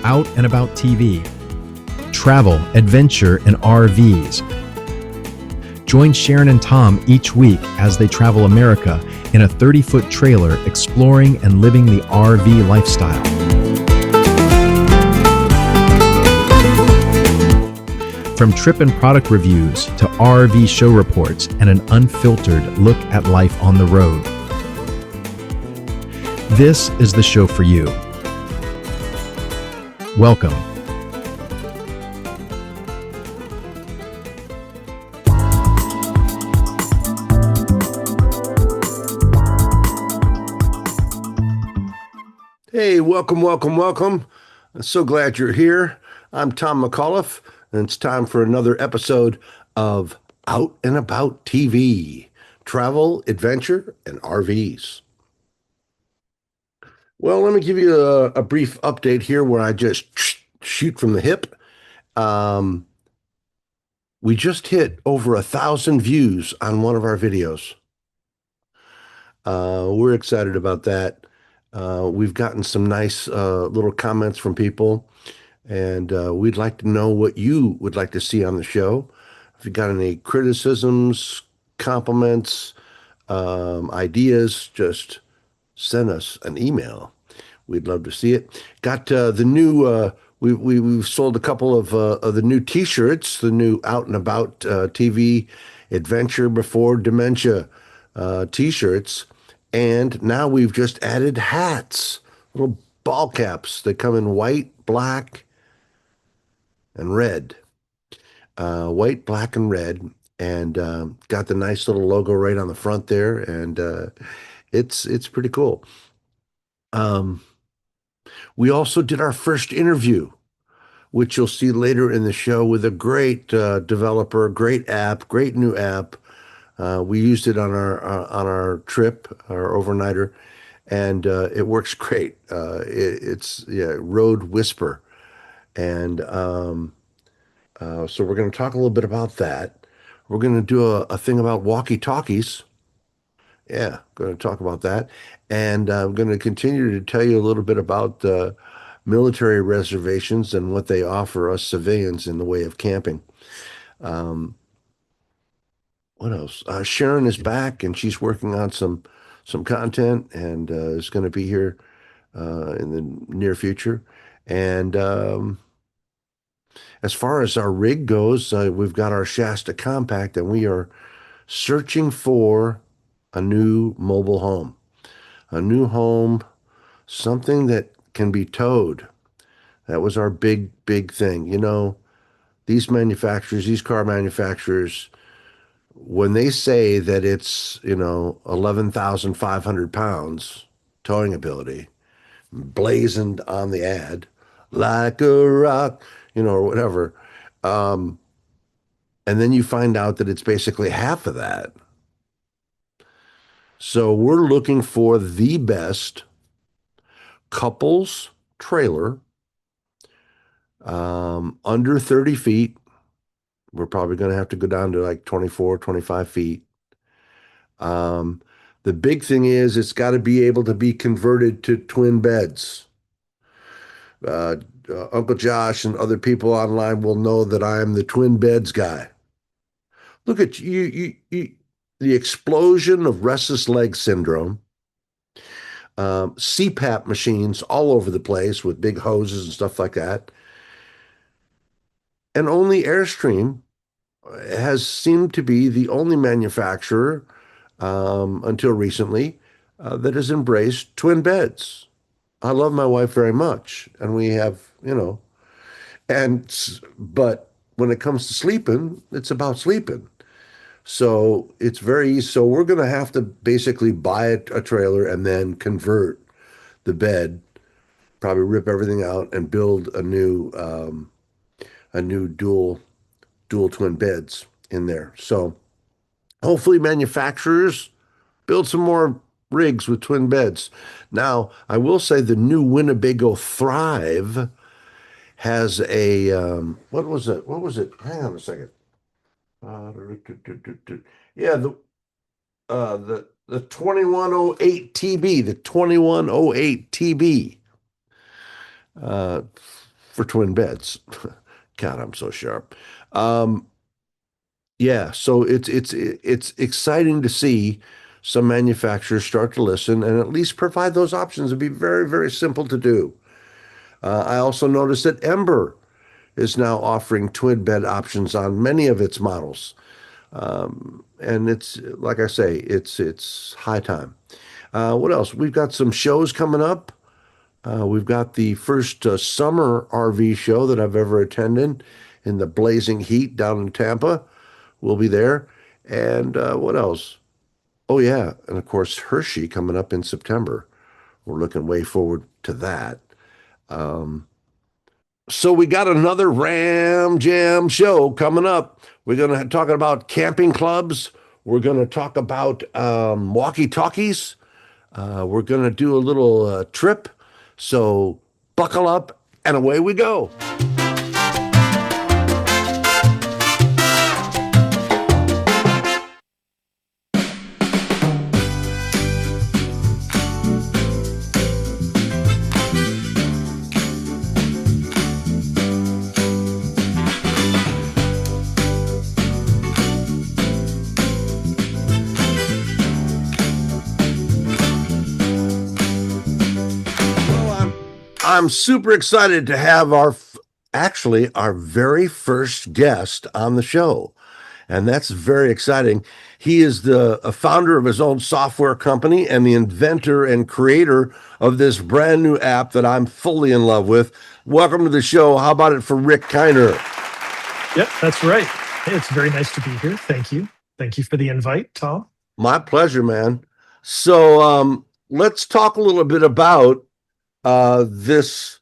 Out and About TV, travel, adventure, and RVs. Join Sharon and Tom each week as they travel America in a 30-foot trailer exploring and living the RV lifestyle. From trip and product reviews to RV show reports and an unfiltered look at life on the road. This is the show for you. Welcome. Hey, welcome. I'm so glad you're here. I'm Tom McAuliffe, and it's time for another episode of Out and About TV, travel, adventure, and RVs. Well, let me give you a brief update here where I just shoot from the hip. We just hit over 1,000 views on one of our videos. We're excited about that. We've gotten some nice little comments from people, and we'd like to know what you would like to see on the show. If you got any criticisms, compliments, ideas, just send us an email. We'd love to see it. Got the new, we've sold a couple of the new t-shirts, the new Out and About TV Adventure Before Dementia t-shirts. And now we've just added hats, little ball caps. They come in white, black, and red. White, black, and red. And got the nice little logo right on the front there. And it's pretty cool. We also did our first interview, which you'll see later in the show, with a great developer, great app, great new app. We used it on our trip, our overnighter, and it works great. It's Road Whisper, and so we're going to talk a little bit about that. We're going to do a thing about Walkie Talkies. Yeah, going to talk about that, and I'm going to continue to tell you a little bit about military reservations and what they offer us civilians in the way of camping. What else? Sharon is back, and she's working on some content, and is going to be here in the near future. And as far as our rig goes, we've got our Shasta Compact, and we are searching for a new mobile home. A new home, something that can be towed. That was our big thing. You know, these car manufacturers, when they say that it's, 11,500 pounds towing ability, blazoned on the ad, like a rock, or whatever, and then you find out that it's basically half of that. So we're looking for the best couples trailer, under 30 feet. We're probably going to have to go down to like 24, 25 feet. The big thing is it's got to be able to be converted to twin beds. Uncle Josh and other people online will know that I am the twin beds guy. Look at you, the explosion of restless leg syndrome. CPAP machines all over the place with big hoses and stuff like that. And only Airstream has seemed to be the only manufacturer until recently that has embraced twin beds. I love my wife very much, and we have, but when it comes to sleeping, it's about sleeping. So it's very easy. So we're going to have to basically buy a trailer and then convert the bed, probably rip everything out and build a new dual twin beds in there. So hopefully manufacturers build some more rigs with twin beds. Now, I will say the new Winnebago Thrive has a, what was it? Hang on a second. Yeah, the 2108 TB, the 2108 TB. for twin beds. God, I'm so sharp. Um, yeah, so it's exciting to see some manufacturers start to listen and at least provide those options. It'd be very, very simple to do. I also noticed that Ember is now offering twin bed options on many of its models. And it's like I say, it's high time. What else? We've got some shows coming up. We've got the first summer RV show that I've ever attended in the blazing heat down in Tampa. We'll be there. And what else? Oh, yeah. And of course, Hershey coming up in September. We're looking way forward to that. So we got another Ram Jam show coming up. We're going to talk about camping clubs. We're going to talk about walkie talkies. We're going to do a little trip. So buckle up and away we go. I'm super excited to have our very first guest on the show. And that's very exciting. He is the a founder of his own software company and the inventor and creator of this brand new app that I'm fully in love with. Welcome to the show. How about it for Rick Kiner? Yep, that's right. Hey, it's very nice to be here. Thank you. Thank you for the invite, Tom. My pleasure, man. So let's talk a little bit about this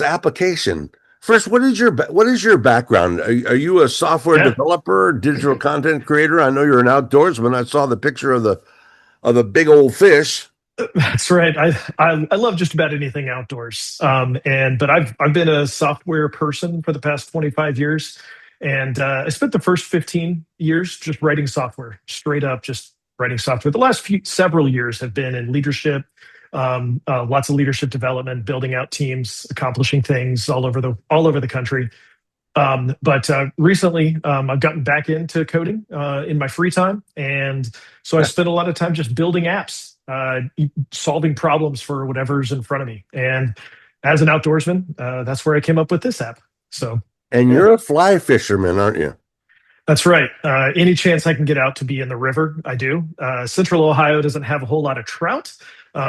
application. First, what is your background? Are you a software developer, digital content creator? I know you're an outdoorsman. I saw the picture of the big old fish. That's right. I love just about anything outdoors. But I've been a software person for the past 25 years, and I spent the first 15 years just writing software, straight up just writing software. The last several years have been in leadership. Lots of leadership development, building out teams, accomplishing things all over the country. But recently, I've gotten back into coding in my free time, and so I spent a lot of time just building apps, solving problems for whatever's in front of me. And as an outdoorsman, that's where I came up with this app. So, and you're a fly fisherman, aren't you? That's right. Any chance I can get out to be in the river, I do. Central Ohio doesn't have a whole lot of trout.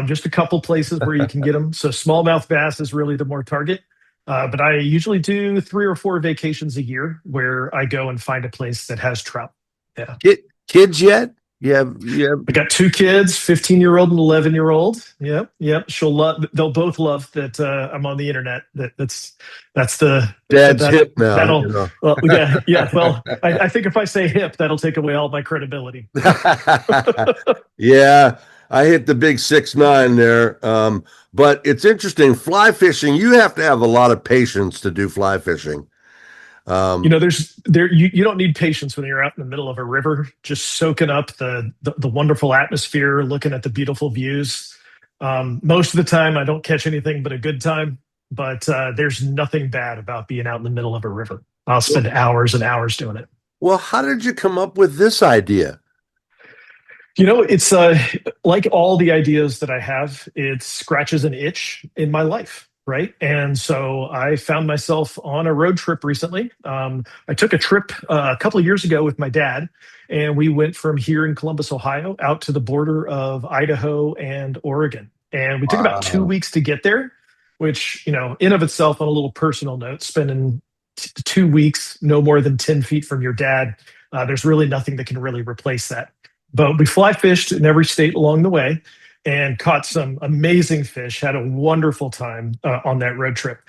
Just a couple places where you can get them. So smallmouth bass is really the more target. But I usually do 3 or 4 vacations a year where I go and find a place that has trout. Yeah. Kids yet? Yeah. I got 2 kids, 15-year-old and 11-year-old. Yep. They'll both love that I'm on the internet. That's the dad's hip now. Well, yeah. Well, I think if I say hip, that'll take away all my credibility. Yeah. I hit the big 6'9" there. But it's interesting. Fly fishing, you have to have a lot of patience to do fly fishing. You don't need patience when you're out in the middle of a river, just soaking up the wonderful atmosphere, looking at the beautiful views. Most of the time, I don't catch anything but a good time. But there's nothing bad about being out in the middle of a river. I'll spend hours and hours doing it. Well, how did you come up with this idea? It's like all the ideas that I have, it scratches an itch in my life, right? And so I found myself on a road trip recently. I took a trip a couple of years ago with my dad, and we went from here in Columbus, Ohio, out to the border of Idaho and Oregon. And we took about 2 weeks to get there, which, in of itself, on a little personal note, spending 2 weeks, no more than 10 feet from your dad, there's really nothing that can really replace that. But we fly fished in every state along the way and caught some amazing fish, had a wonderful time on that road trip.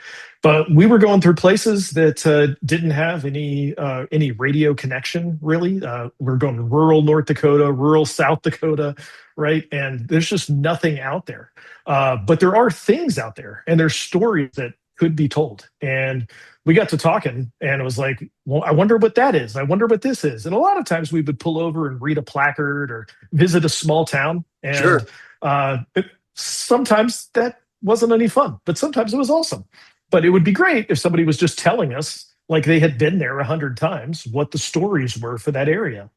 But we were going through places that didn't have any radio connection, really. We're going to rural North Dakota, rural South Dakota, right? And there's just nothing out there. But there are things out there, and there's stories that could be told. And we got to talking, and it was like, well, I wonder what that is. I wonder what this is. And a lot of times we would pull over and read a placard or visit a small town. And sure. Sometimes that wasn't any fun, but sometimes it was awesome. But it would be great if somebody was just telling us, like they had been there 100 times, what the stories were for that area.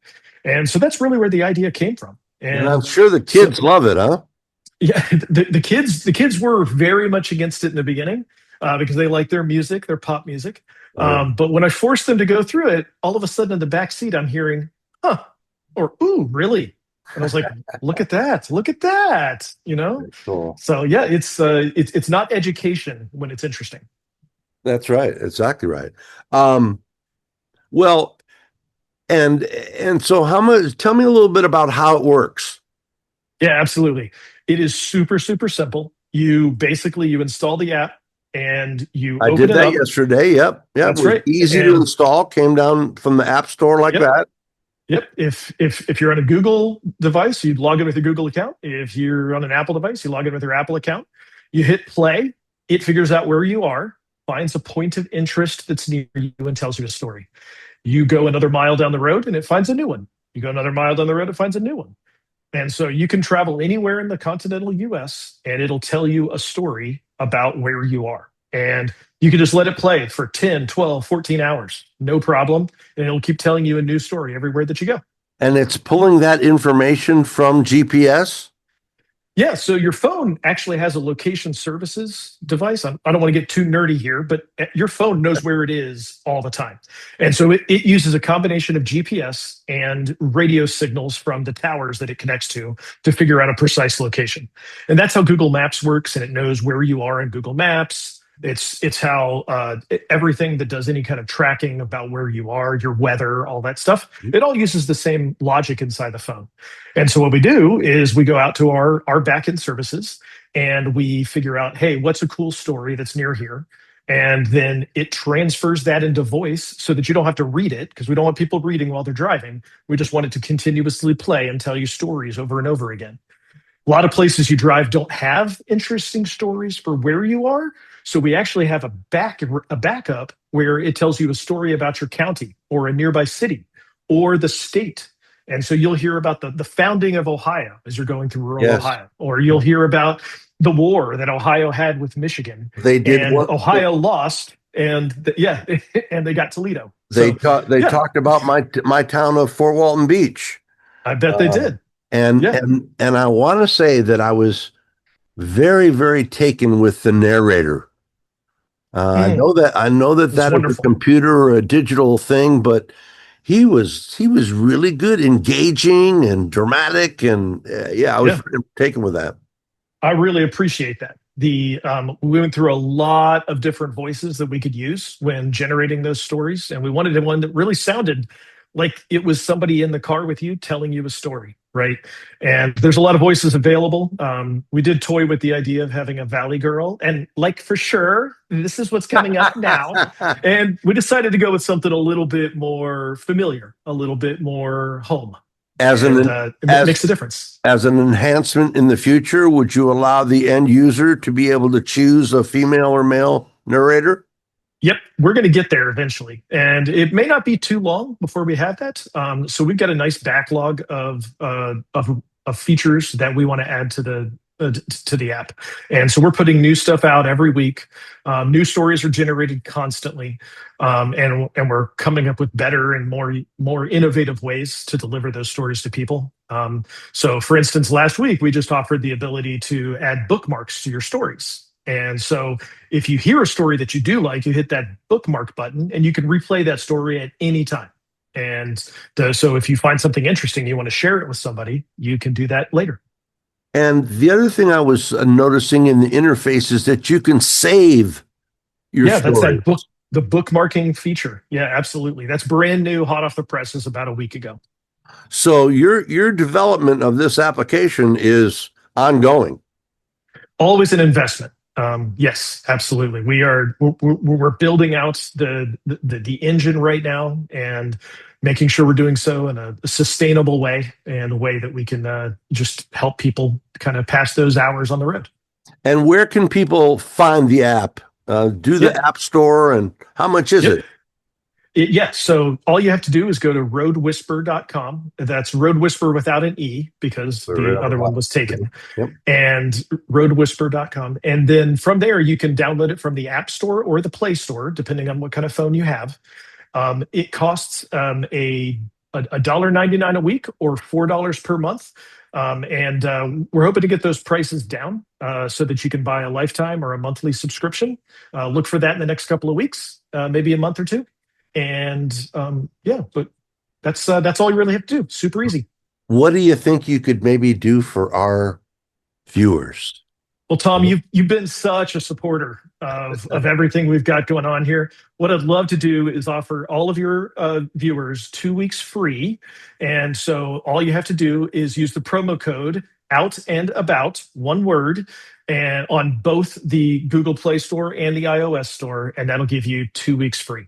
And so that's really where the idea came from. And I'm sure the kids love it, huh? Yeah, the kids were very much against it in the beginning because they like their music, their pop music. But when I forced them to go through it, all of a sudden in the back seat, I'm hearing, "Huh," or "Ooh, really?" And I was like, "Look at that! Look at that!" You know. Cool. So yeah, it's not education when it's interesting. That's right. Exactly right. Well, and so how much? Tell me a little bit about how it works. Yeah, absolutely. It is super, super simple. You install the app and you I open did it that up. yesterday. Yep. That's It was right. easy to install. Came down from the App Store like that. Yep. If you're on a Google device, you log in with your Google account. If you're on an Apple device, you log in with your Apple account. You hit play. It figures out where you are, finds a point of interest that's near you, and tells you a story. You go another mile down the road, and it finds a new one. You go another mile down the road, it finds a new one. And so you can travel anywhere in the continental US and it'll tell you a story about where you are. And you can just let it play for 10, 12, 14 hours, no problem. And it'll keep telling you a new story everywhere that you go. And it's pulling that information from GPS? Yeah, so your phone actually has a location services device. I don't want to get too nerdy here, but your phone knows where it is all the time. And so it uses a combination of GPS and radio signals from the towers that it connects to figure out a precise location. And that's how Google Maps works, and it knows where you are in Google Maps. It's how everything that does any kind of tracking about where you are, your weather, all that stuff, it all uses the same logic inside the phone. And so what we do is we go out to our backend services and we figure out, hey, what's a cool story that's near here? And then it transfers that into voice so that you don't have to read it, because we don't want people reading while they're driving. We just want it to continuously play and tell you stories over and over again. A lot of places you drive don't have interesting stories for where you are. So we actually have a backup where it tells you a story about your county or a nearby city or the state. And so you'll hear about the founding of Ohio as you're going through rural Ohio, or you'll hear about the war that Ohio had with Michigan. They did. And Ohio lost, and and they got Toledo. They talked about my town of Fort Walton Beach. I bet they did. And I want to say that I was very, very taken with the narrator. I know that is a computer or a digital thing, but he was really good, engaging and dramatic, and I was taken with that. I really appreciate that. We went through a lot of different voices that we could use when generating those stories, and we wanted one that really sounded like it was somebody in the car with you telling you a story, right? And there's a lot of voices available. We did toy with the idea of having a Valley Girl, and like, for sure, this is what's coming up now. And we decided to go with something a little bit more familiar, a little bit more home. It makes a difference. As an enhancement in the future, would you allow the end user to be able to choose a female or male narrator? Yep, we're going to get there eventually, and it may not be too long before we have that. So we've got a nice backlog of features that we want to add to the app, and so we're putting new stuff out every week. New stories are generated constantly, and we're coming up with better and more innovative ways to deliver those stories to people. So, for instance, last week we just offered the ability to add bookmarks to your stories. And so if you hear a story that you do like, you hit that bookmark button and you can replay that story at any time. And so if you find something interesting, you want to share it with somebody, you can do that later. And the other thing I was noticing in the interface is that you can save your story. That's the bookmarking feature. Yeah, absolutely. That's brand new, hot off the presses about a week ago. So your development of this application is ongoing. Always an investment. Yes, absolutely. We're building out the engine right now and making sure we're doing so in a sustainable way, and a way that we can just help people kind of pass those hours on the road. And where can people find the app? Do the App Store, and how much is it? Yeah, so all you have to do is go to roadwhisper.com. That's Road Whisper without an E because the other one was taken. Yep. And roadwhisper.com. And then from there, you can download it from the App Store or the Play Store, depending on what kind of phone you have. It costs a $1.99 a week or $4 per month. And we're hoping to get those prices down so that you can buy a lifetime or a monthly subscription. Look for that in the next couple of weeks, maybe a month or two. And but that's all you really have to do. Super easy. What do you think you could maybe do for our viewers? Well, Tom, you've been such a supporter of everything we've got going on here. What I'd love to do is offer all of your viewers 2 weeks free. And so all you have to do is use the promo code Out and About, one word, and on both the Google Play Store and the iOS Store, and that'll give you 2 weeks free.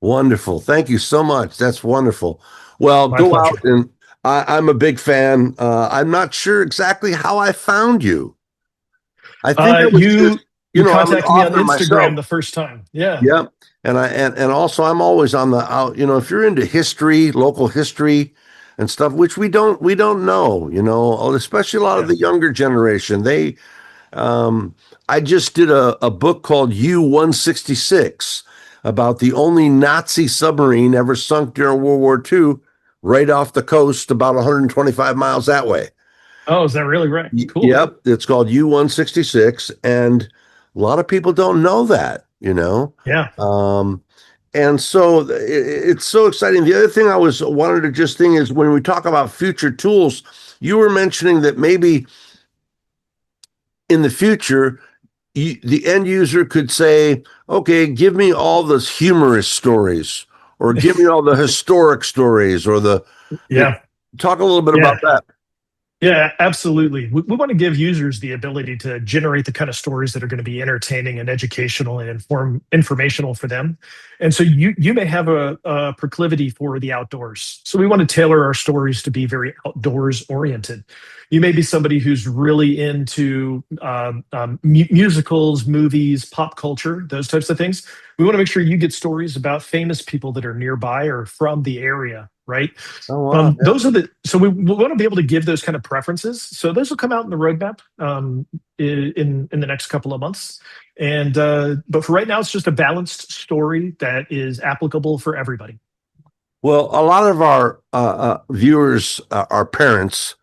Wonderful. Thank you so much. That's wonderful. Well, go pleasure. out and I'm a big fan. I'm not sure exactly how I found you. I think it was you contacted me on Instagram myself. the first time. Yeah. Yeah. And also I'm always on the out, if you're into history, local history and stuff, which we don't know, especially a lot of the younger generation. I just did a book called U-166 about the only Nazi submarine ever sunk during World War II, right off the coast, about 125 miles that way. Oh, is that really right? Cool. Yep. It's called U-166. And a lot of people don't know that, Yeah. And so it's so exciting. The other thing I wanted to just think is when we talk about future tools, you were mentioning that maybe in the future, the end user could say, okay, give me all the humorous stories or give me all the historic stories or talk a little bit about that. Yeah, absolutely. We want to give users the ability to generate the kind of stories that are going to be entertaining and educational and informational for them. And so you may have a proclivity for the outdoors. So we want to tailor our stories to be very outdoors oriented. You may be somebody who's really into musicals, movies, pop culture, those types of things. We want to make sure you get stories about famous people that are nearby or from the area, right? Oh, wow. So we want to be able to give those kind of preferences. So those will come out in the roadmap in the next couple of months. And but for right now, it's just a balanced story that is applicable for everybody. Well, a lot of our viewers are parents.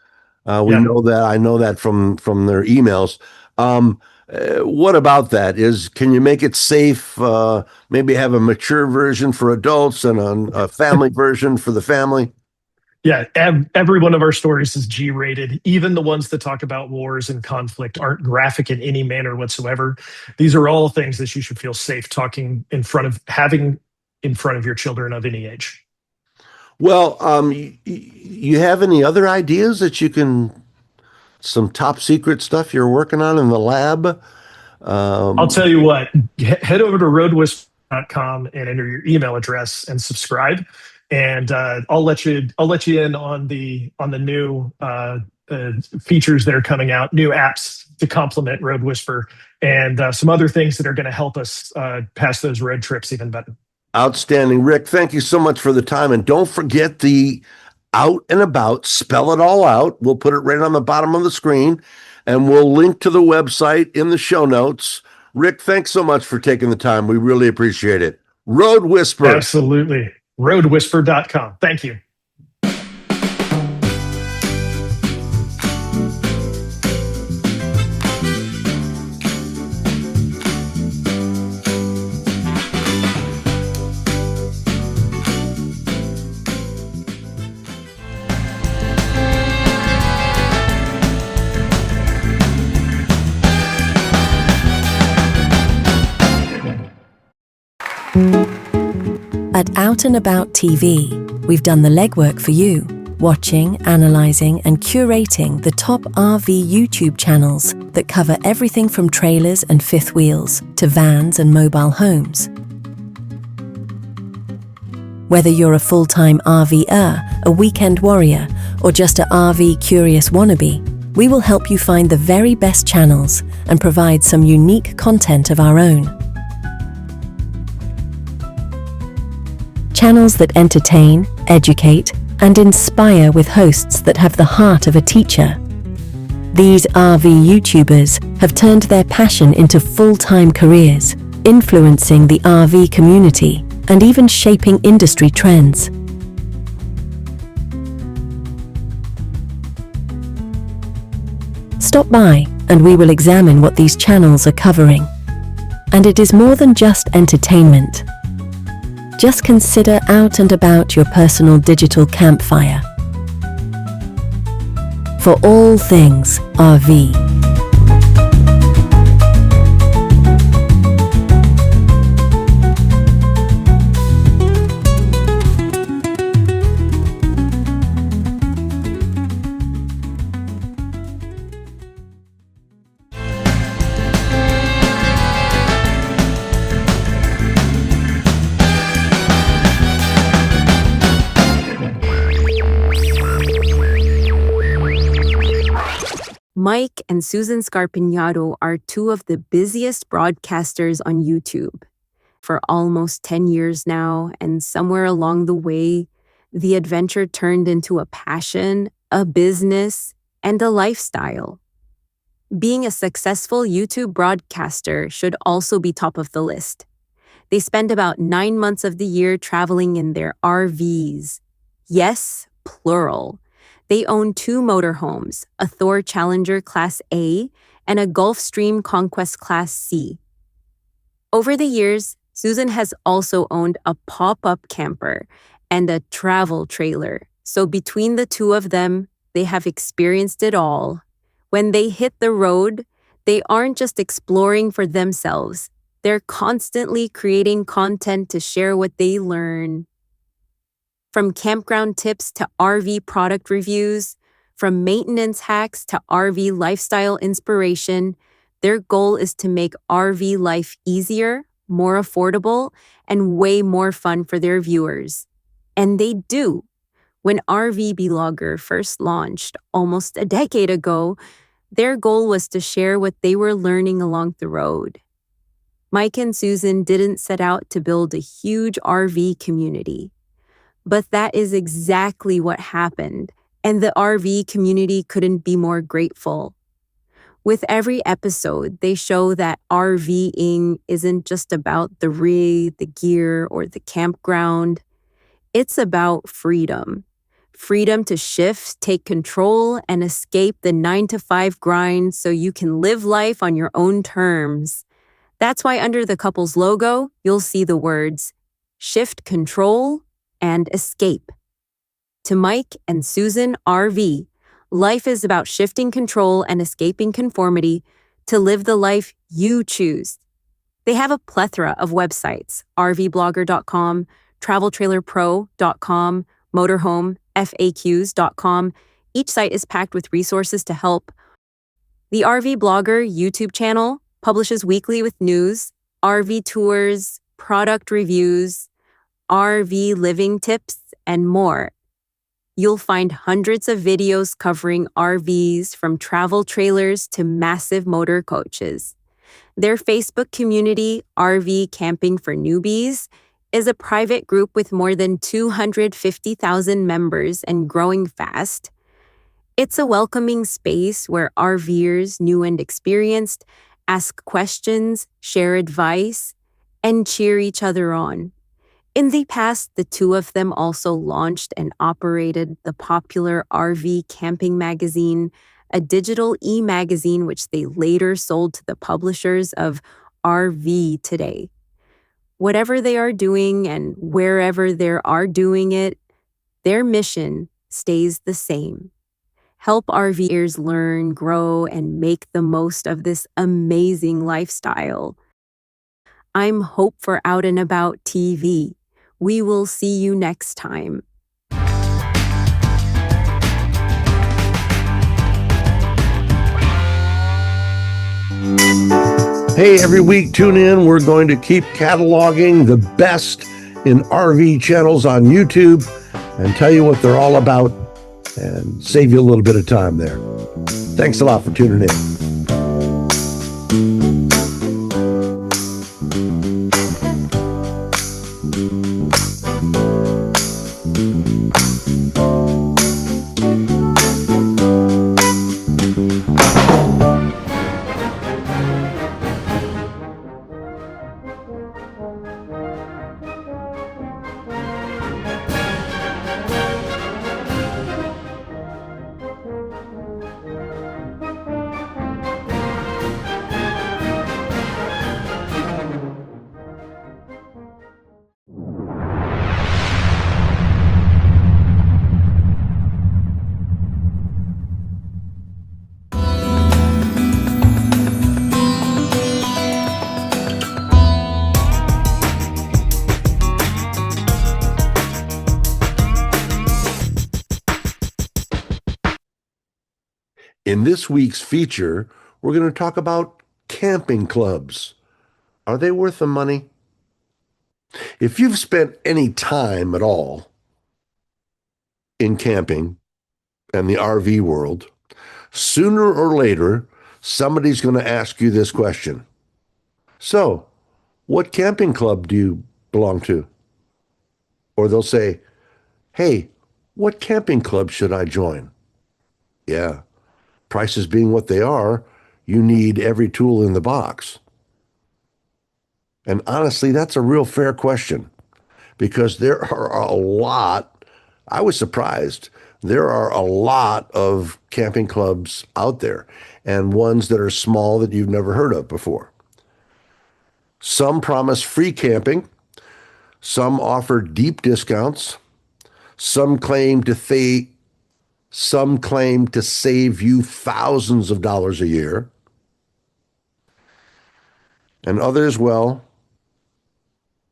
Know that. I know that from their emails. What about that? Can you make it safe? Maybe have a mature version for adults and a family version for the family? Yeah, every one of our stories is G-rated. Even the ones that talk about wars and conflict aren't graphic in any manner whatsoever. These are all things that you should feel safe having in front of your children of any age. Well, you have any other ideas that some top secret stuff you're working on in the lab? I'll tell you what, head over to roadwhisper.com and enter your email address and subscribe. And I'll let you in on the new features that are coming out, new apps to complement Road Whisper, and some other things that are going to help us pass those road trips even better. Outstanding. Rick, thank you so much for the time. And don't forget the Out and About, spell it all out. We'll put it right on the bottom of the screen, and we'll link to the website in the show notes. Rick, thanks so much for taking the time. We really appreciate it. Road Whisper. Absolutely. Roadwhisper.com. Thank you. At Out and About TV, we've done the legwork for you, watching, analysing and curating the top RV YouTube channels that cover everything from trailers and fifth wheels to vans and mobile homes. Whether you're a full-time RVer, a weekend warrior, or just a RV curious wannabe, we will help you find the very best channels and provide some unique content of our own. Channels that entertain, educate, and inspire with hosts that have the heart of a teacher. These RV YouTubers have turned their passion into full-time careers, influencing the RV community and even shaping industry trends. Stop by and we will examine what these channels are covering. And it is more than just entertainment. Just consider out and about your personal digital campfire. For all things RV. Mike and Susan Scarpinato are two of the busiest broadcasters on YouTube for almost 10 years now, and somewhere along the way, the adventure turned into a passion, a business, and a lifestyle. Being a successful YouTube broadcaster should also be top of the list. They spend about 9 months of the year traveling in their RVs. Yes, plural. They own 2 motorhomes, a Thor Challenger Class A and a Gulfstream Conquest Class C. Over the years, Susan has also owned a pop-up camper and a travel trailer. So between the two of them, they have experienced it all. When they hit the road, they aren't just exploring for themselves. They're constantly creating content to share what they learn. From campground tips to RV product reviews, from maintenance hacks to RV lifestyle inspiration, their goal is to make RV life easier, more affordable, and way more fun for their viewers. And they do. When RV Blogger first launched almost a decade ago, their goal was to share what they were learning along the road. Mike and Susan didn't set out to build a huge RV community. But that is exactly what happened, and the RV community couldn't be more grateful. With every episode, they show that RVing isn't just about the rig, the gear, or the campground. It's about freedom. Freedom to shift, take control, and escape the 9-to-5 grind so you can live life on your own terms. That's why under the couple's logo, you'll see the words, Shift Control and Escape. To Mike and Susan RV, life is about shifting control and escaping conformity to live the life you choose. They have a plethora of websites, rvblogger.com, traveltrailerpro.com, motorhomefaqs.com. Each site is packed with resources to help. The RV Blogger YouTube channel publishes weekly with news, RV tours, product reviews, RV living tips, and more. You'll find hundreds of videos covering RVs from travel trailers to massive motor coaches. Their Facebook community, RV Camping for Newbies, is a private group with more than 250,000 members and growing fast. It's a welcoming space where RVers, new and experienced, ask questions, share advice, and cheer each other on. In the past, the two of them also launched and operated the popular RV Camping magazine, a digital e-magazine which they later sold to the publishers of RV Today. Whatever they are doing and wherever they are doing it, their mission stays the same. Help RVers learn, grow, and make the most of this amazing lifestyle. I'm Hope for Out and About TV. We will see you next time. Hey, every week, tune in. We're going to keep cataloging the best in RV channels on YouTube and tell you what they're all about and save you a little bit of time there. Thanks a lot for tuning in. In this week's feature, we're going to talk about camping clubs. Are they worth the money? If you've spent any time at all in camping and the RV world, sooner or later, somebody's going to ask you this question. So, what camping club do you belong to? Or they'll say, hey, what camping club should I join? Yeah, prices being what they are, you need every tool in the box. And honestly, that's a real fair question because there are a lot, I was surprised, there are a lot of camping clubs out there and ones that are small that you've never heard of before. Some promise free camping, some offer deep discounts, some claim to save you thousands of dollars a year, and others, well,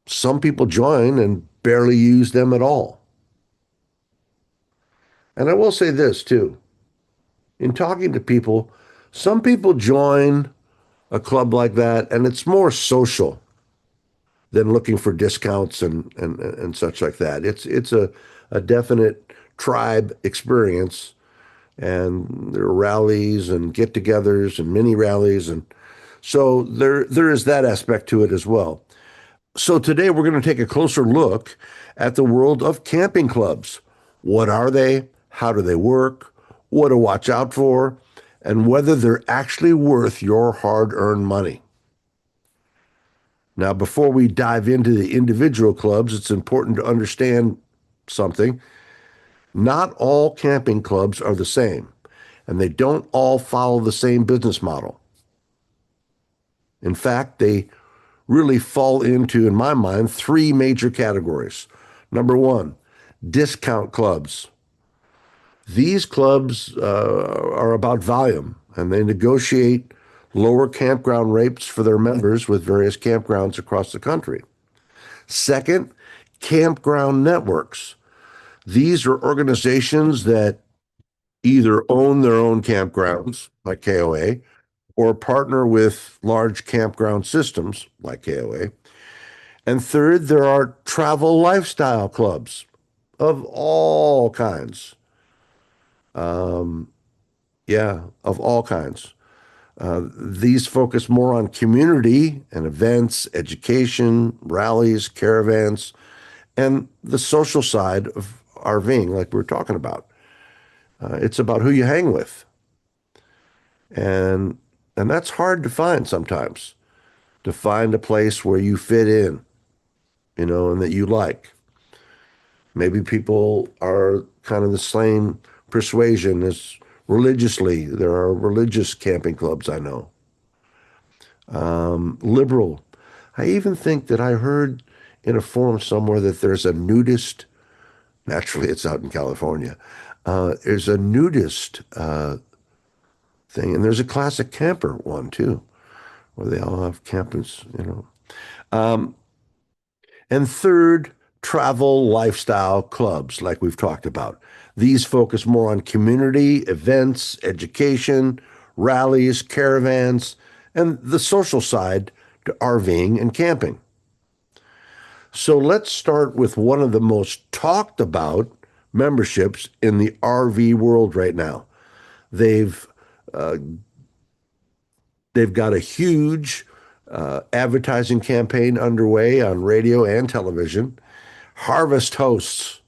some people join and barely use them at all. And I will say this too. In talking to people, some people join a club like that and it's more social than looking for discounts and such like that. It's a definite tribe experience, and there are rallies and get-togethers and mini rallies, and so there is that aspect to it as well. So today we're going to take a closer look at the world of camping clubs. What are they? How do they work? What to watch out for? And whether they're actually worth your hard-earned money. Now, before we dive into the individual clubs, it's important to understand something. Not all camping clubs are the same, and they don't all follow the same business model. In fact, they really fall into, in my mind, three major categories. Number one, discount clubs. These clubs are about volume, and they negotiate lower campground rates for their members with various campgrounds across the country. Second, campground networks. These are organizations that either own their own campgrounds, like COE, or partner with large campground systems, like COE. And third, there are travel lifestyle clubs of all kinds. Of all kinds. These focus more on community and events, education, rallies, caravans, and the social side of RVing, like we were talking about. It's about who you hang with. And that's hard to find sometimes, to find a place where you fit in, and that you like. Maybe people are kind of the same persuasion as religiously. There are religious camping clubs I know. Liberal. I even think that I heard in a forum somewhere that there's a nudist, naturally it's out in California, there's a nudist thing, and there's a classic camper one too, where they all have campers. And third, travel lifestyle clubs, like we've talked about. These focus more on community, events, education, rallies, caravans, and the social side to RVing and camping. So let's start with one of the most talked about memberships in the RV world right now. They've got a huge advertising campaign underway on radio and television. Harvest Hosts.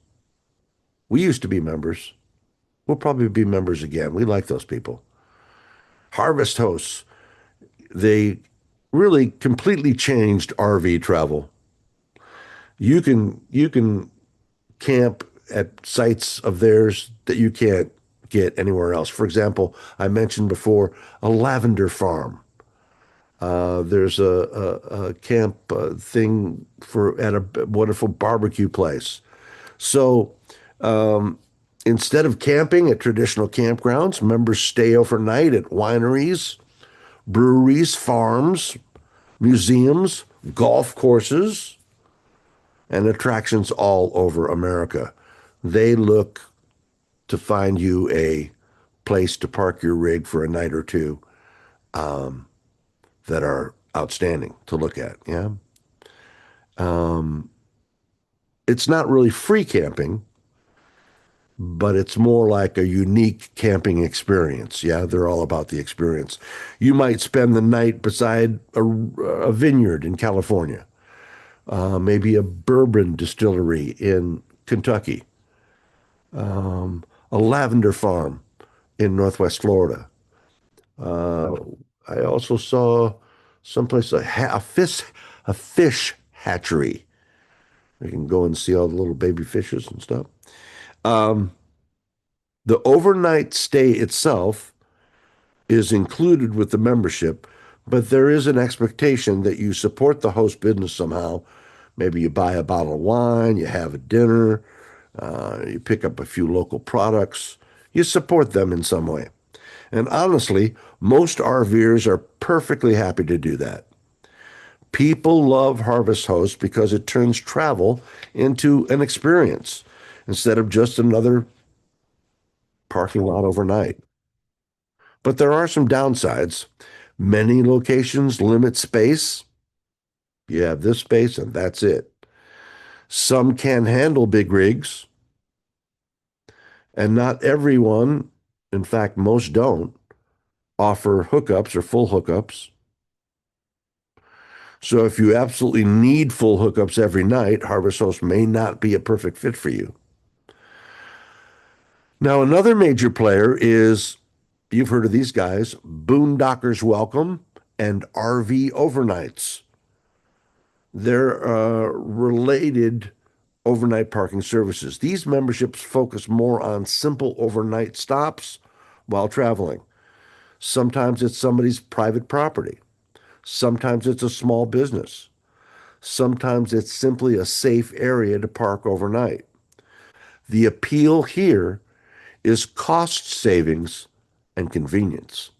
We used to be members. We'll probably be members again. We like those people. Harvest Hosts. They really completely changed RV travel. You can camp at sites of theirs that you can't get anywhere else. For example, I mentioned before a lavender farm. There's a camp thing at a wonderful barbecue place. So instead of camping at traditional campgrounds, members stay overnight at wineries, breweries, farms, museums, golf courses, and attractions all over America. They look to find you a place to park your rig for a night or two that are outstanding to look at. Yeah. It's not really free camping, but it's more like a unique camping experience. Yeah, they're all about the experience. You might spend the night beside a vineyard in California, maybe a bourbon distillery in Kentucky, a lavender farm in Northwest Florida. I also saw someplace a fish hatchery. You can go and see all the little baby fishes and stuff. The overnight stay itself is included with the membership, but there is an expectation that you support the host business somehow. Maybe you buy a bottle of wine, you have a dinner, you pick up a few local products, you support them in some way. And honestly, most RVers are perfectly happy to do that. People love Harvest Host because it turns travel into an experience instead of just another parking lot overnight. But there are some downsides. Many locations limit space. You have this space and that's it. Some can handle big rigs, and not everyone, in fact, most don't, offer hookups or full hookups. So if you absolutely need full hookups every night, Harvest Host may not be a perfect fit for you. Now, another major player is, you've heard of these guys, Boondockers Welcome and RV Overnights. They're related overnight parking services. These memberships focus more on simple overnight stops while traveling. Sometimes it's somebody's private property. Sometimes it's a small business. Sometimes it's simply a safe area to park overnight. The appeal here is cost savings and convenience.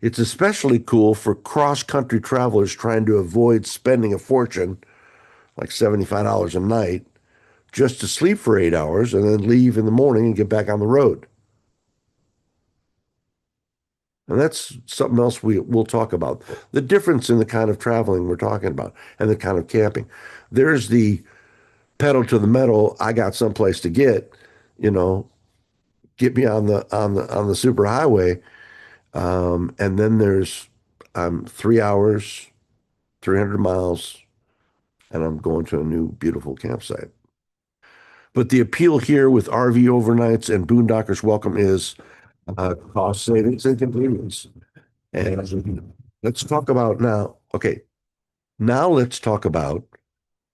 It's especially cool for cross-country travelers trying to avoid spending a fortune, like $75 a night, just to sleep for 8 hours and then leave in the morning and get back on the road. And that's something else we'll talk about. The difference in the kind of traveling we're talking about and the kind of camping. There's the pedal to the metal, I got someplace to get me on the super highway. And then there's 3 hours, 300 miles, and I'm going to a new beautiful campsite. But the appeal here with RV overnights and Boondockers Welcome is cost savings and convenience. And let's talk about now. Okay, now let's talk about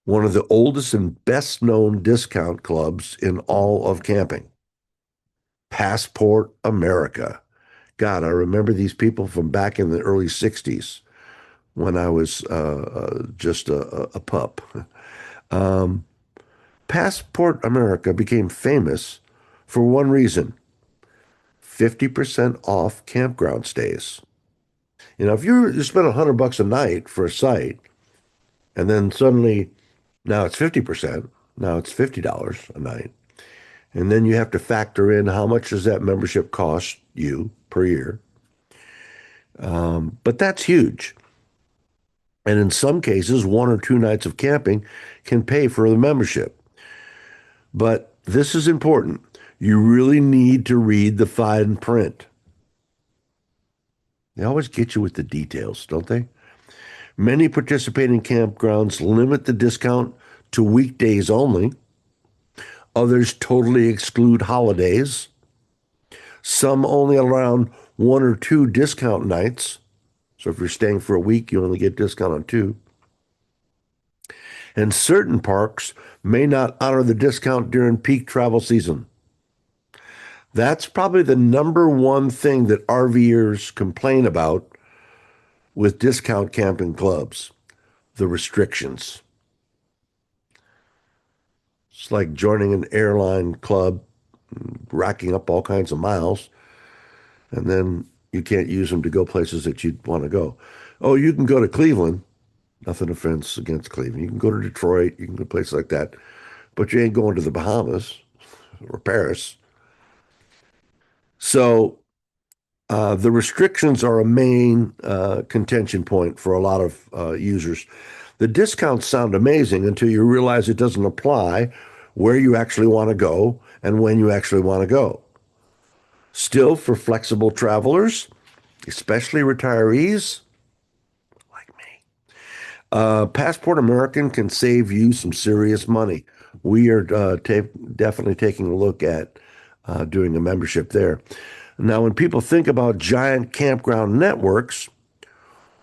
one of the oldest and best known discount clubs in all of camping, Passport America. God, I remember these people from back in the early 60s when I was just a pup. Passport America became famous for one reason: 50% off campground stays. If you spend $100 a night for a site, and then suddenly now it's 50%, now it's $50 a night, and then you have to factor in how much does that membership cost you per year. But that's huge. And in some cases, 1 or 2 nights of camping can pay for the membership. But this is important. You really need to read the fine print. They always get you with the details, don't they? Many participating campgrounds limit the discount to weekdays only. Others totally exclude holidays. Some only allow 1 or 2 discount nights. So if you're staying for a week, you only get discount on 2. And certain parks may not honor the discount during peak travel season. That's probably the number one thing that RVers complain about with discount camping clubs: the restrictions. It's like joining an airline club, racking up all kinds of miles, and then you can't use them to go places that you'd want to go. Oh, you can go to Cleveland. Nothing offense against Cleveland. You can go to Detroit. You can go to places like that. But you ain't going to the Bahamas or Paris. So the restrictions are a main contention point for a lot of users. The discounts sound amazing until you realize it doesn't apply where you actually want to go and when you actually want to go. Still, for flexible travelers, especially retirees like me, Passport American can save you some serious money. We are definitely taking a look at doing a membership there. Now, when people think about giant campground networks,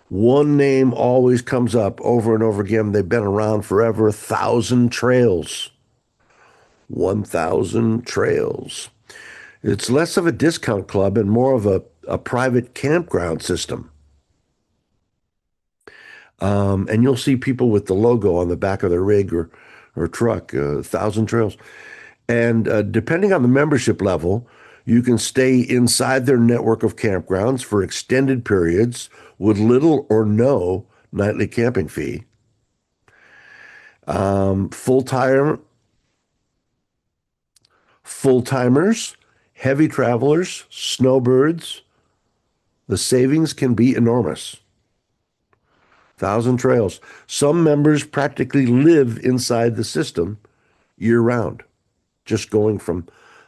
one name always comes up over and over again. They've been around forever. 1,000 Trails. 1,000 Trails. It's less of a discount club and more of a private campground system. And you'll see people with the logo on the back of their rig or truck, 1,000 Trails. And depending on the membership level, you can stay inside their network of campgrounds for extended periods with little or no nightly camping fee. Full-timers, heavy travelers, snowbirds, the savings can be enormous. 1,000 Trails. Some members practically live inside the system year round, just going from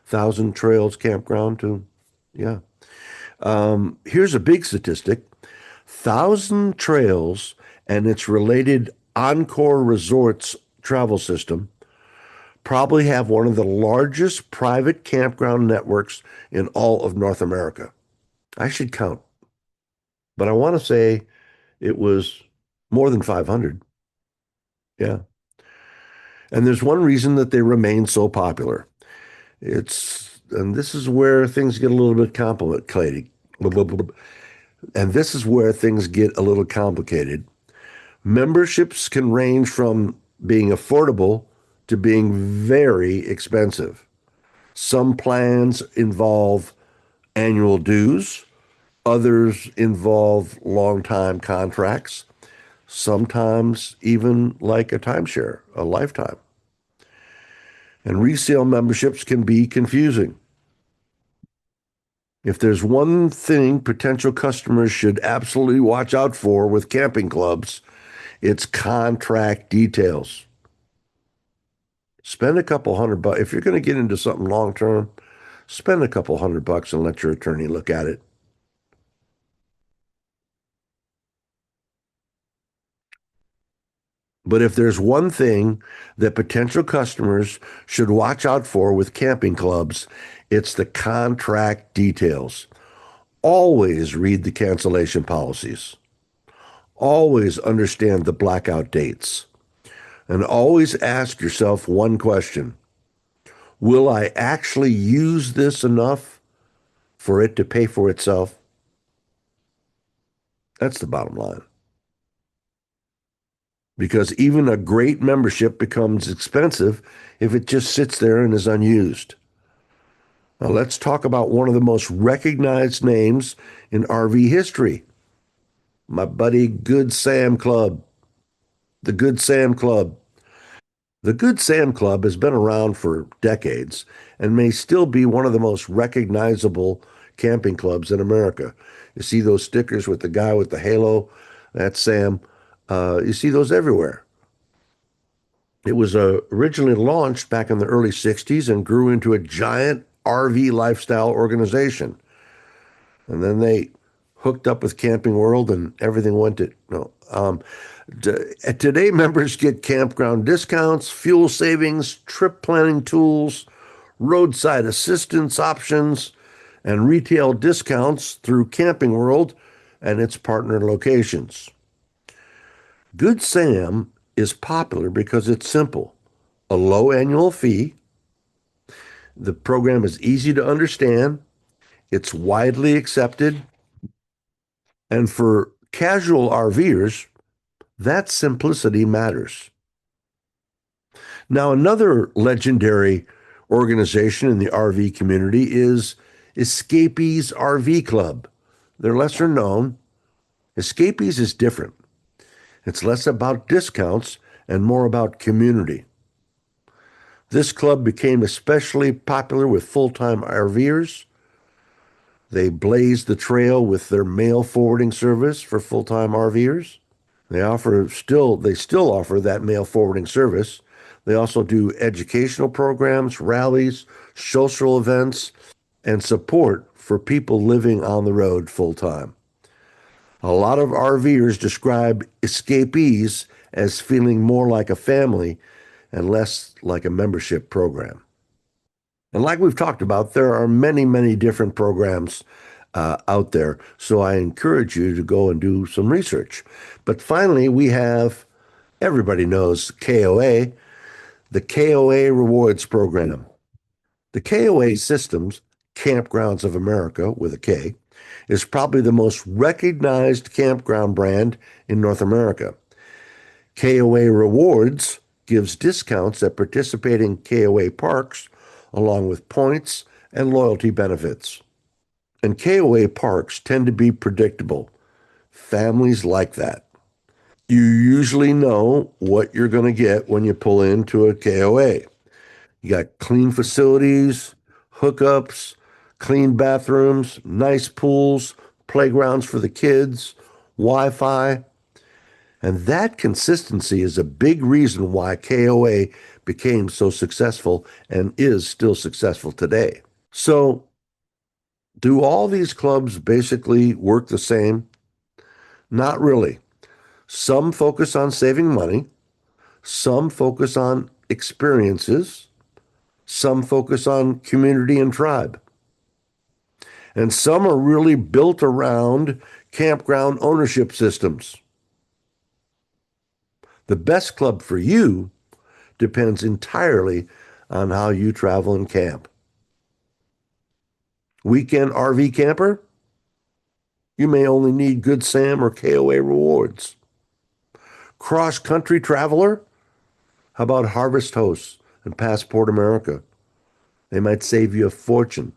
1,000 Trails campground to, yeah. Here's a big statistic. 1,000 Trails and its related Encore Resorts travel system probably have one of the largest private campground networks in all of North America. I should count, but I want to say it was more than 500. Yeah. And there's one reason that they remain so popular. And this is where things get a little bit complicated. And this is where things get a little complicated. Memberships can range from being affordable to being very expensive. Some plans involve annual dues, others involve long-time contracts, sometimes even like a timeshare, a lifetime. And resale memberships can be confusing. If there's one thing potential customers should absolutely watch out for with camping clubs, it's contract details. Spend a couple $100. If you're going to get into something long term, spend a couple $100 and let your attorney look at it. But if there's one thing that potential customers should watch out for with camping clubs, it's the contract details. Always read the cancellation policies. Always understand the blackout dates. And always ask yourself one question. Will I actually use this enough for it to pay for itself? That's the bottom line. Because even a great membership becomes expensive if it just sits there and is unused. Now let's talk about one of the most recognized names in RV history. My buddy Good Sam Club. The Good Sam Club. The Good Sam Club has been around for decades and may still be one of the most recognizable camping clubs in America. You see those stickers with the guy with the halo? That's Sam. You see those everywhere. It was originally launched back in the early 60s and grew into a giant RV lifestyle organization. And then they hooked up with Camping World and everything went to, no. Today, members get campground discounts, fuel savings, trip planning tools, roadside assistance options, and retail discounts through Camping World and its partner locations. Good Sam is popular because it's simple. A low annual fee. The program is easy to understand. It's widely accepted. And for casual RVers, that simplicity matters. Now, another legendary organization in the RV community is Escapees RV Club. They're lesser known. Escapees is different. It's less about discounts and more about community. This club became especially popular with full-time RVers They blaze the trail with their mail forwarding service for full-time RVers. They still offer that mail forwarding service. They also do educational programs, rallies, social events, and support for people living on the road full time. A lot of RVers describe escapees as feeling more like a family and less like a membership program. And like we've talked about, there are many, many different programs out there. So I encourage you to go and do some research. But finally, everybody knows KOA, the KOA Rewards Program. The KOA Systems, Campgrounds of America with a K, is probably the most recognized campground brand in North America. KOA Rewards gives discounts at participating KOA parks, along with points and loyalty benefits. And KOA parks tend to be predictable. Families like that. You usually know what you're going to get when you pull into a KOA. You got clean facilities, hookups, clean bathrooms, nice pools, playgrounds for the kids, Wi-Fi. And that consistency is a big reason why KOA became so successful and is still successful today. So, do all these clubs basically work the same? Not really. Some focus on saving money, some focus on experiences, some focus on community and tribe. And some are really built around campground ownership systems. The best club for you depends entirely on how you travel and camp. Weekend RV camper? You may only need Good Sam or KOA Rewards. Cross-country traveler? How about Harvest Hosts and Passport America? They might save you a fortune.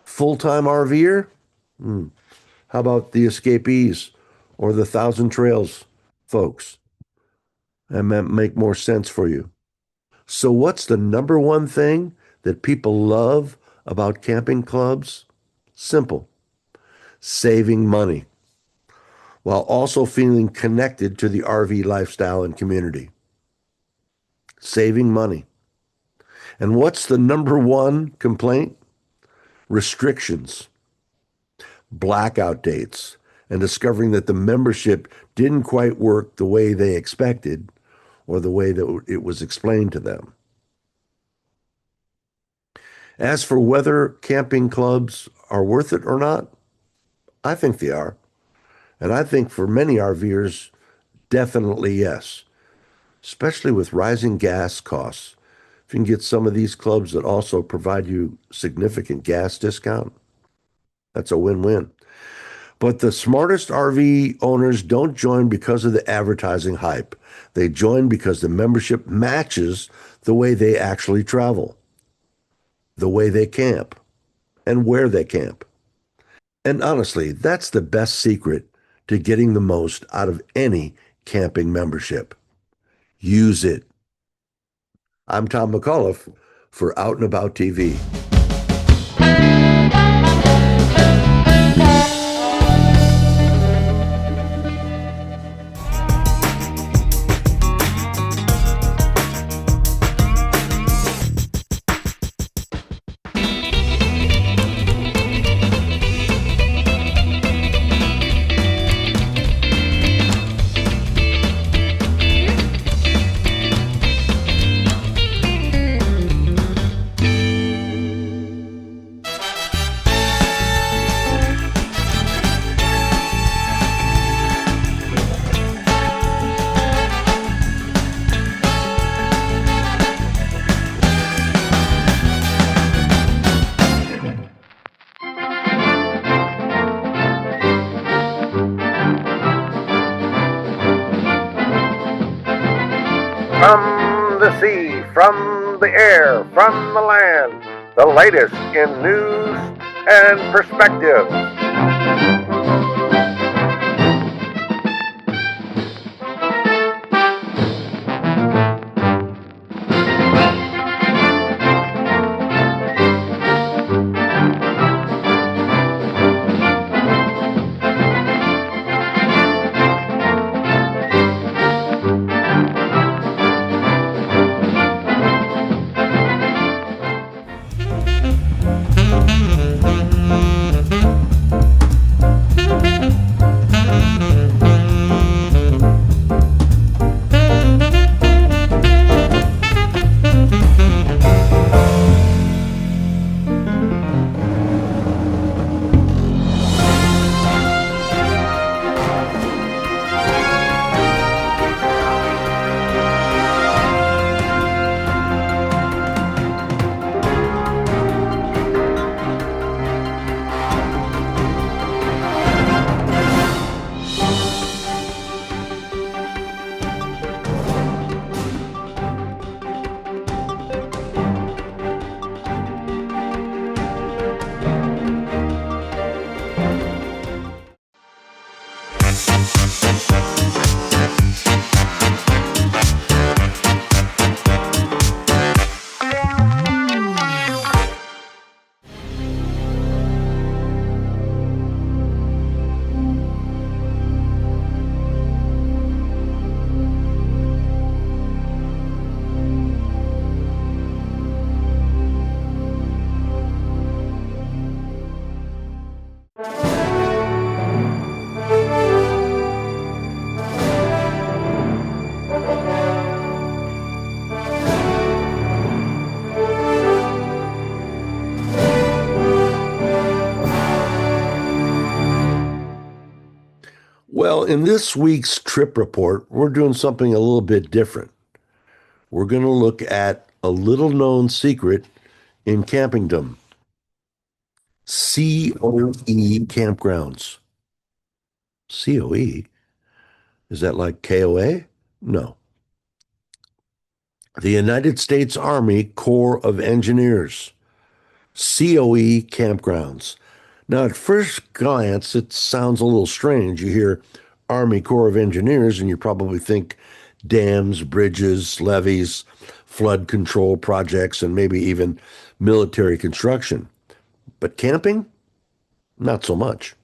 Full-time RVer? How about the Escapees or the Thousand Trails folks? That might make more sense for you. So what's the number one thing that people love about camping clubs? Simple. Saving money, while also feeling connected to the RV lifestyle and community. Saving money. And what's the number one complaint? Restrictions, blackout dates, and discovering that the membership didn't quite work the way they expected or the way that it was explained to them. As for whether camping clubs are worth it or not, I think they are. And I think for many RVers, definitely yes, especially with rising gas costs. If you can get some of these clubs that also provide you significant gas discount, that's a win-win. But the smartest RV owners don't join because of the advertising hype. They join because the membership matches the way they actually travel, the way they camp, and where they camp. And honestly, that's the best secret to getting the most out of any camping membership. Use it. I'm Tom McAuliffe for Out and About TV. From the sea, from the air, from the land, the latest in news and perspective. in this week's trip report, we're doing something a little bit different. We're going to look at a little known secret in campingdom. COE Campgrounds. COE? Is that like KOA? No. The United States Army Corps of Engineers. COE Campgrounds. Now, at first glance, it sounds a little strange. You hear Army Corps of Engineers, and you probably think dams, bridges, levees, flood control projects, and maybe even military construction. But camping? Not so much.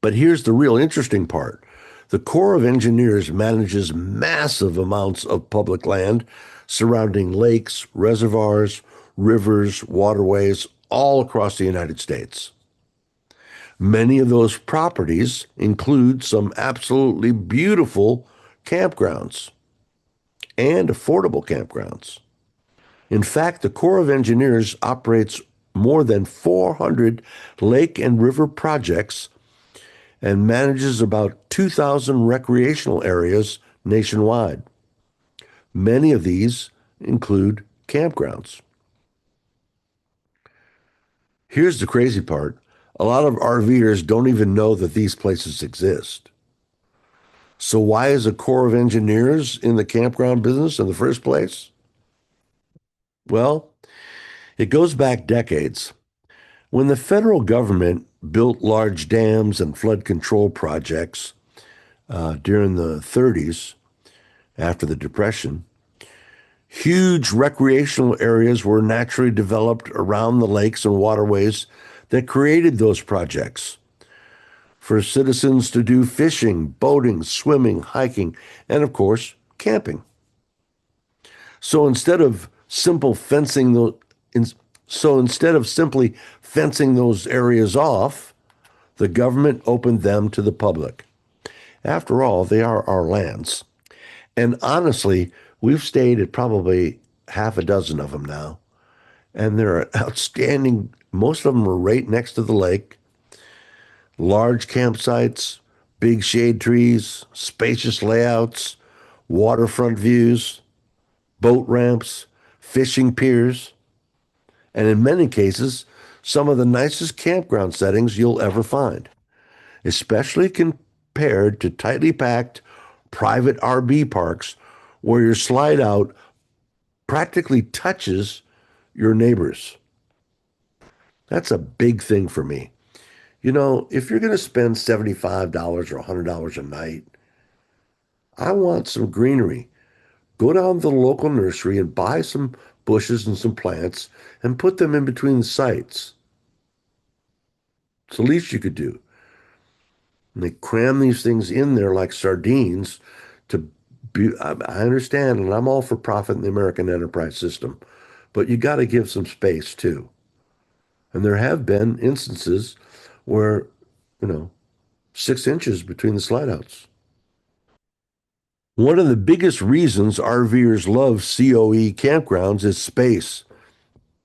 But here's the real interesting part. The Corps of Engineers manages massive amounts of public land surrounding lakes, reservoirs, rivers, waterways, all across the United States. Many of those properties include some absolutely beautiful campgrounds and affordable campgrounds. In fact, the Corps of Engineers operates more than 400 lake and river projects and manages about 2,000 recreational areas nationwide. Many of these include campgrounds. Here's the crazy part. A lot of RVers don't even know that these places exist. So why is a Corps of Engineers in the campground business in the first place? Well, it goes back decades. When the federal government built large dams and flood control projects during the 30s, after the Depression, huge recreational areas were naturally developed around the lakes and waterways that created those projects for citizens to do fishing, boating, swimming, hiking, and of course, camping. So instead of simply fencing those areas off, the government opened them to the public. After all, they are our lands. And honestly, we've stayed at probably half a dozen of them now. And they're outstanding. Most of them are right next to the lake. Large campsites, big shade trees, spacious layouts, waterfront views, boat ramps, fishing piers, and in many cases, some of the nicest campground settings you'll ever find, especially compared to tightly packed private RV parks where your slide out practically touches your neighbors. That's a big thing for me. You know, if you're going to spend $75 or $100 a night, I want some greenery. Go down to the local nursery and buy some bushes and some plants and put them in between the sites. It's the least you could do. And they cram these things in there like sardines to be, I understand, and I'm all for profit in the American enterprise system, but you got to give some space too. And there have been instances where, 6 inches between the slide outs. One of the biggest reasons RVers love COE campgrounds is space.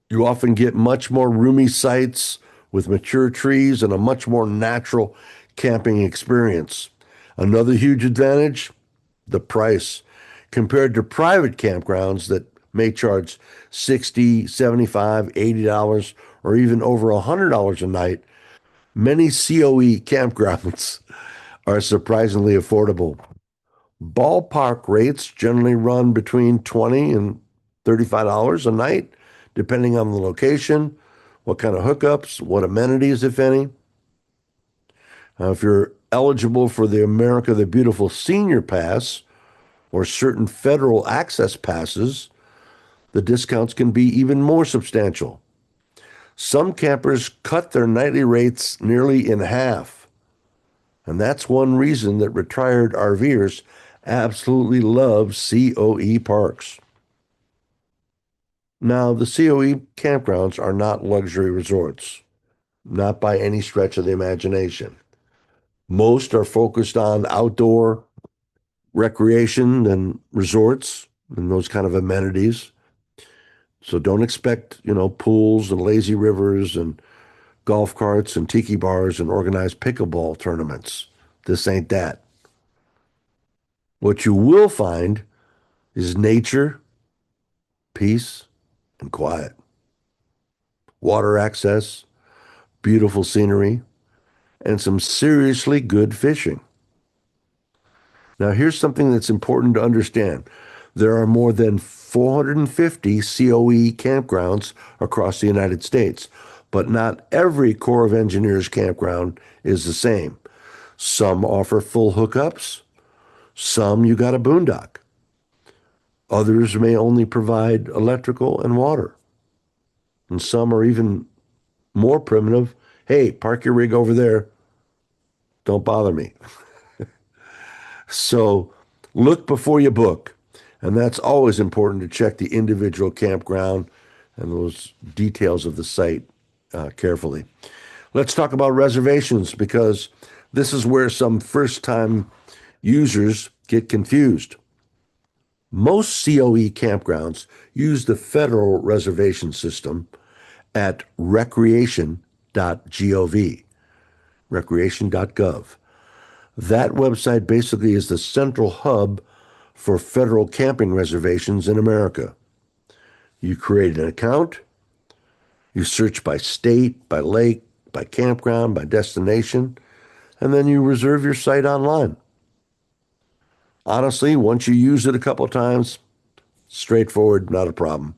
You often get much more roomy sites with mature trees and a much more natural camping experience. Another huge advantage, the price. Compared to private campgrounds that may charge $60, $75, $80, or even over $100 a night, many COE campgrounds are surprisingly affordable. Ballpark rates generally run between $20 and $35 a night, depending on the location, what kind of hookups, what amenities, if any. If you're eligible for the America the Beautiful Senior Pass or certain federal access passes, the discounts can be even more substantial. Some campers cut their nightly rates nearly in half. And that's one reason that retired RVers absolutely love COE parks. Now, the COE campgrounds are not luxury resorts, not by any stretch of the imagination. Most are focused on outdoor recreation and resorts and those kind of amenities. So don't expect, pools and lazy rivers and golf carts and tiki bars and organized pickleball tournaments. This ain't that. What you will find is nature, peace, and quiet. Water access, beautiful scenery, and some seriously good fishing. Now, here's something that's important to understand. There are more than 450 COE campgrounds across the United States, but not every Corps of Engineers campground is the same. Some offer full hookups, some you got a boondock. Others may only provide electrical and water. And some are even more primitive. Hey, park your rig over there. Don't bother me. So look before you book. And that's always important to check the individual campground and those details of the site carefully. Let's talk about reservations, because this is where some first-time users get confused. Most COE campgrounds use the federal reservation system at recreation.gov, recreation.gov. That website basically is the central hub for federal camping reservations in America. You create an account, you search by state, by lake, by campground, by destination, and then you reserve your site online. Honestly, once you use it a couple of times, straightforward, not a problem.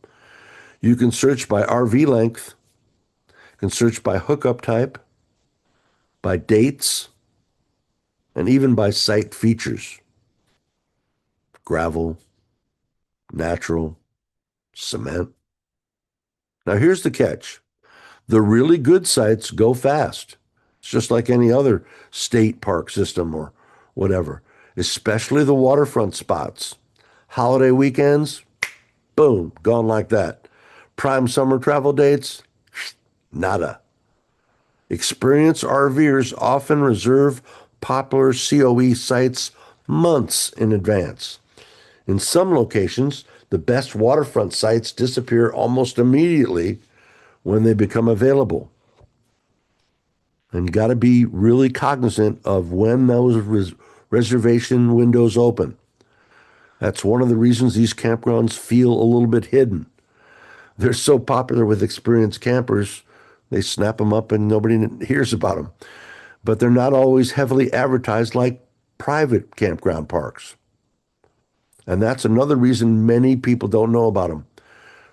You can search by RV length, you can search by hookup type, by dates, and even by site features. Gravel, natural, cement. Now here's the catch. The really good sites go fast. It's just like any other state park system or whatever, especially the waterfront spots. Holiday weekends, boom, gone like that. Prime summer travel dates, nada. Experienced RVers often reserve popular COE sites months in advance. In some locations, the best waterfront sites disappear almost immediately when they become available. And you got to be really cognizant of when those reservation windows open. That's one of the reasons these campgrounds feel a little bit hidden. They're so popular with experienced campers, they snap them up and nobody hears about them. But they're not always heavily advertised like private campground parks. And that's another reason many people don't know about them.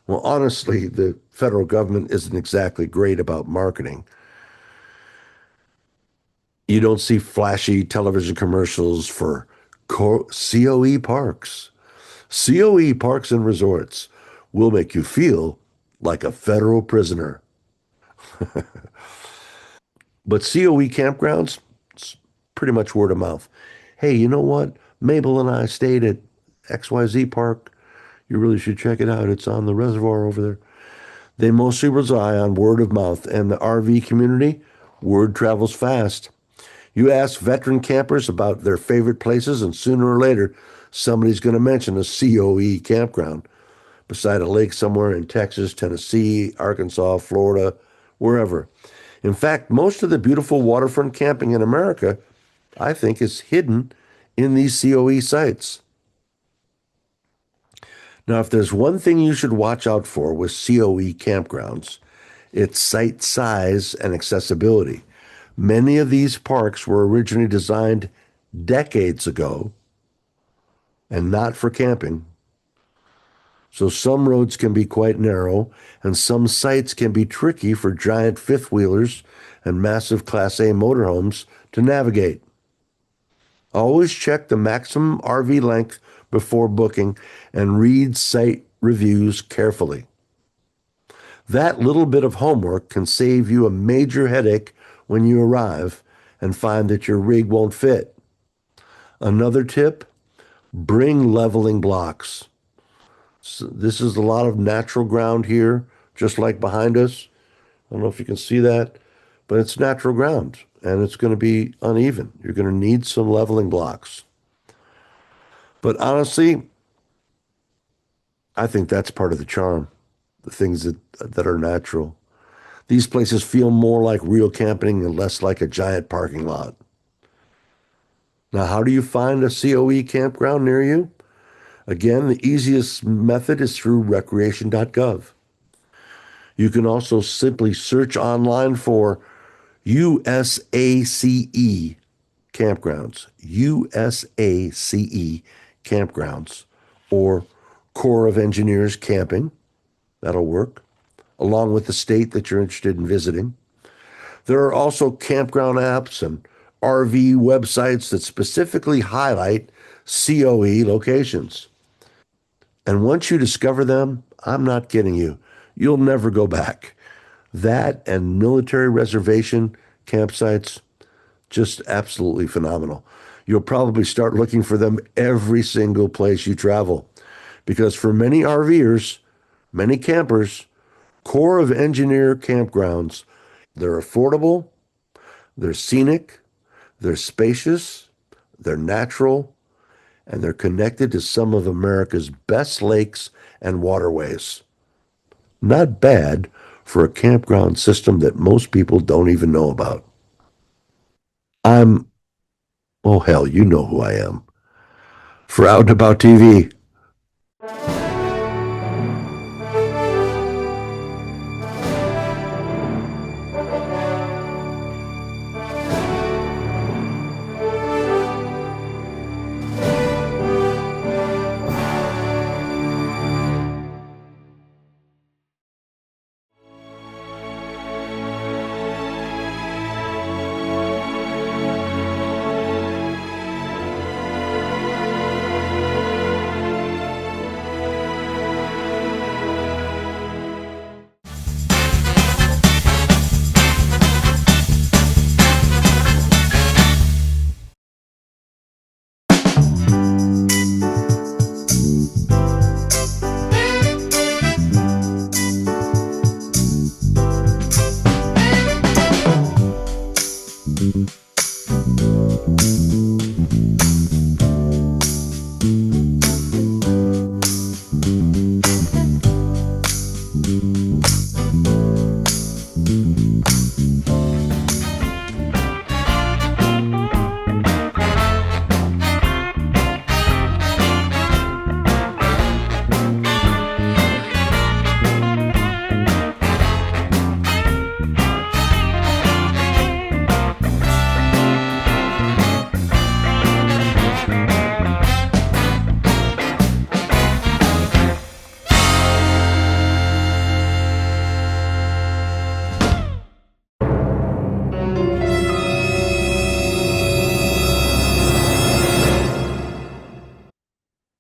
Well, honestly, the federal government isn't exactly great about marketing. You don't see flashy television commercials for COE parks. COE parks and resorts will make you feel like a federal prisoner. But COE campgrounds, it's pretty much word of mouth. Hey, you know what? Mabel and I stayed at XYZ Park. You really should check it out. It's on the reservoir over there. They mostly rely on word of mouth, and the RV community, word travels fast. You ask veteran campers about their favorite places, and sooner or later, somebody's going to mention a COE campground beside a lake somewhere in Texas, Tennessee, Arkansas, Florida, wherever. In fact, most of the beautiful waterfront camping in America, I think, is hidden in these COE sites. Now, if there's one thing you should watch out for with COE campgrounds, it's site size and accessibility. Many of these parks were originally designed decades ago and not for camping. So some roads can be quite narrow, and some sites can be tricky for giant fifth-wheelers and massive Class A motorhomes to navigate. Always check the maximum RV length before booking and read site reviews carefully. That little bit of homework can save you a major headache when you arrive and find that your rig won't fit. Another tip, bring leveling blocks. So this is a lot of natural ground here, just like behind us. I don't know if you can see that, but it's natural ground and it's going to be uneven. You're going to need some leveling blocks. But honestly, I think that's part of the charm, the things that are natural. These places feel more like real camping and less like a giant parking lot. Now, how do you find a COE campground near you? Again, the easiest method is through recreation.gov. You can also simply search online for USACE campgrounds, USACE campgrounds, or Corps of Engineers camping. That'll work, along with the state that you're interested in visiting. There are also campground apps and RV websites that specifically highlight COE locations. And once you discover them, I'm not kidding you, you'll never go back. That and military reservation campsites, just absolutely phenomenal. You'll probably start looking for them every single place you travel. Because for many RVers, many campers, Corps of Engineer campgrounds, they're affordable, they're scenic, they're spacious, they're natural, and they're connected to some of America's best lakes and waterways. Not bad for a campground system that most people don't even know about. Oh hell, you know who I am. For Out and About TV.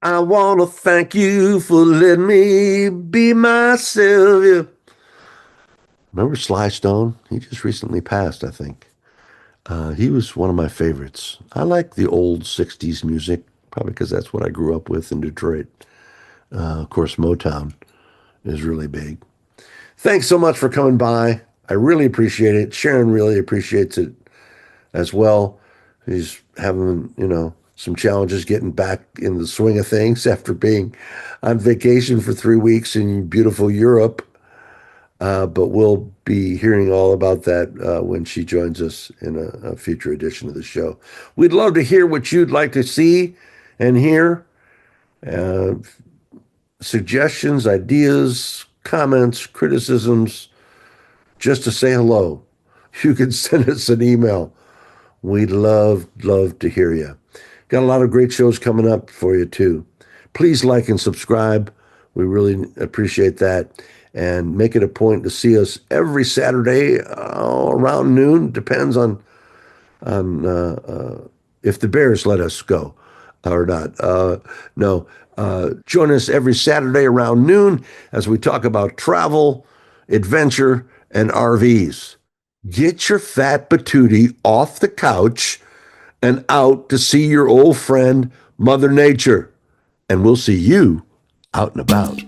I want to thank you for letting me be myself. Yeah. Remember Sly Stone? He just recently passed, I think. He was one of my favorites. I like the old 60s music, probably because that's what I grew up with in Detroit. Of course, Motown is really big. Thanks so much for coming by. I really appreciate it. Sharon really appreciates it as well. He's having, some challenges getting back in the swing of things after being on vacation for 3 weeks in beautiful Europe. But we'll be hearing all about that when she joins us in a future edition of the show. We'd love to hear what you'd like to see and hear. Suggestions, ideas, comments, criticisms, just to say hello. You can send us an email. We'd love to hear you. Got a lot of great shows coming up for you, too. Please like and subscribe. We really appreciate that. And make it a point to see us every Saturday around noon. Depends on if the Bears let us go or not. Join us every Saturday around noon as we talk about travel, adventure, and RVs. Get your fat patootie off the couch and out to see your old friend, Mother Nature. And we'll see you out and about.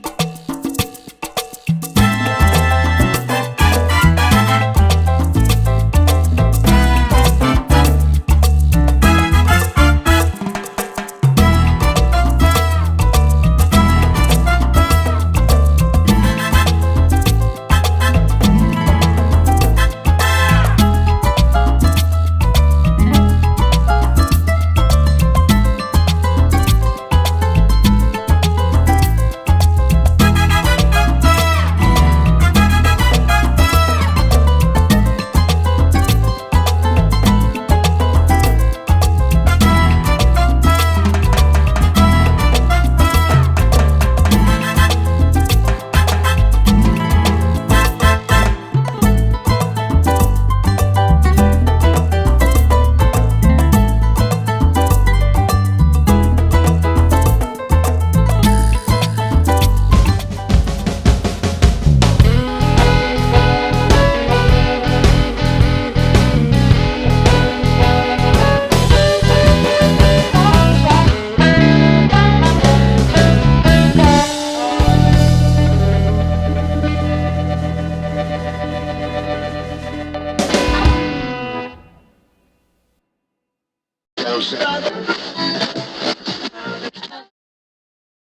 Stop